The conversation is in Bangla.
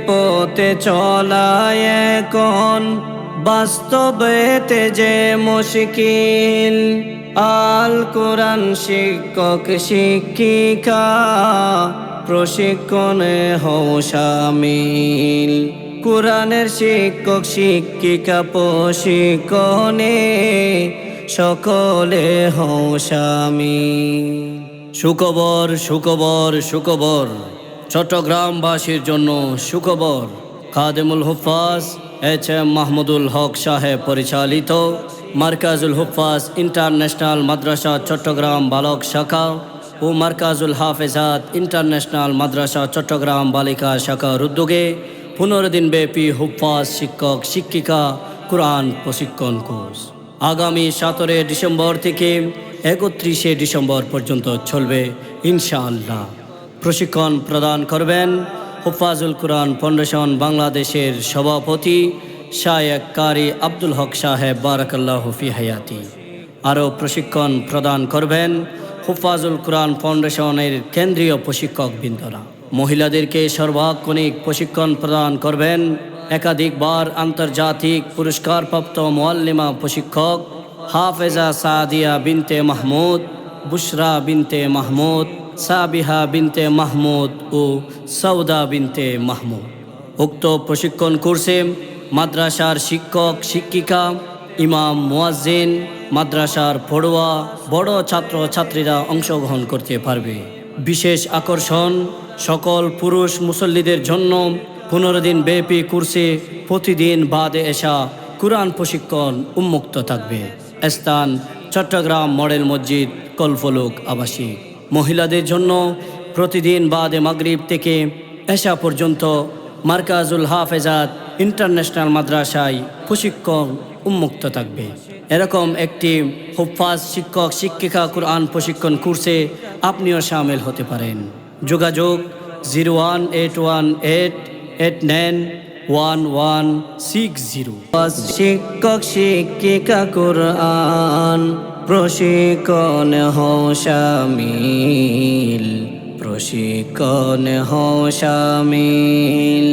পথে চলায় এখন বাস্তবেতে যে মুশকিল। আল কোরআন শিক্ষক শিক্ষিকা প্রশিক্ষণে হও শামিল। কোরআনের শিক্ষক শিক্ষিকা প্রশিক্ষণে সকলে হও শামিল। সুখবর সুখবর সুখবর, চট্টগ্রামবাসীর জন্য সুখবর। খাদেমুল হুফাজ HM মাহমুদুল হক সাহেব পরিচালিত মার্কাজুল হুফাজ ইন্টারন্যাশনাল মাদ্রাসা চট্টগ্রাম বালক শাখা ও মার্কাজুল হাফেজাত ইন্টারন্যাশনাল মাদ্রাসা চট্টগ্রাম বালিকা শাখার উদ্যোগে 15 দিনব্যাপী হুফাজ শিক্ষক শিক্ষিকা কোরআন প্রশিক্ষণ কোর্স আগামী 17 ডিসেম্বর থেকে 31 ডিসেম্বর পর্যন্ত চলবে ইনশাআল্লাহ। প্রশিক্ষণ প্রদান করবেন হুফাজুল কোরআন ফাউন্ডেশন বাংলাদেশের সভাপতি শায়েখ কারি আব্দুল হক সাহেব বারাকাল্লাহু ফি হায়াতি। আরও প্রশিক্ষণ প্রদান করবেন হুফাজুল কোরআন ফাউন্ডেশনের কেন্দ্রীয় প্রশিক্ষকবৃন্দরা। মহিলাদেরকে সর্বাক্ষণিক প্রশিক্ষণ প্রদান করবেন একাধিকবার আন্তর্জাতিক পুরস্কারপ্রাপ্ত মুআল্লিমা প্রশিক্ষক হাফেজা সাদিয়া বিনতে মাহমুদ, বুশরা বিনতে মাহমুদ, সাবিহা বিনতে মাহমুদ ও সৌদা বিনতে মাহমুদ। উক্ত প্রশিক্ষণ কোর্সে মাদ্রাসার শিক্ষক শিক্ষিকা, ইমাম মুয়াজ্জিন, মাদ্রাসার পড়ুয়া, বড় ছাত্র ছাত্রীরা অংশগ্রহণ করতে পারবে। বিশেষ আকর্ষণ, সকল পুরুষ মুসল্লিদের জন্য 15 দিন ব্যাপী কোর্সে প্রতিদিন বাদে এশা কোরআন প্রশিক্ষণ উন্মুক্ত থাকবে। স্থান চট্টগ্রাম মডেল মসজিদ, কলফলক আবাসিক। মহিলাদের জন্য প্রতিদিন বাদে মাগরিব থেকে এশা পর্যন্ত মার্কাজুল হাফেজাত ইন্টারন্যাশনাল মাদ্রাসায় প্রশিক্ষণ উন্মুক্ত থাকবে। এরকম একটি হুফাজ শিক্ষক শিক্ষিকা কোরআন প্রশিক্ষণ কোর্সে আপনিও শামিল হতে পারেন। যোগাযোগ 01818891160। শিক্ষক শিক্ষিকা কোরআন প্রশিক্ষণ হও শামিল, প্রশিক্ষণ হও শামিল।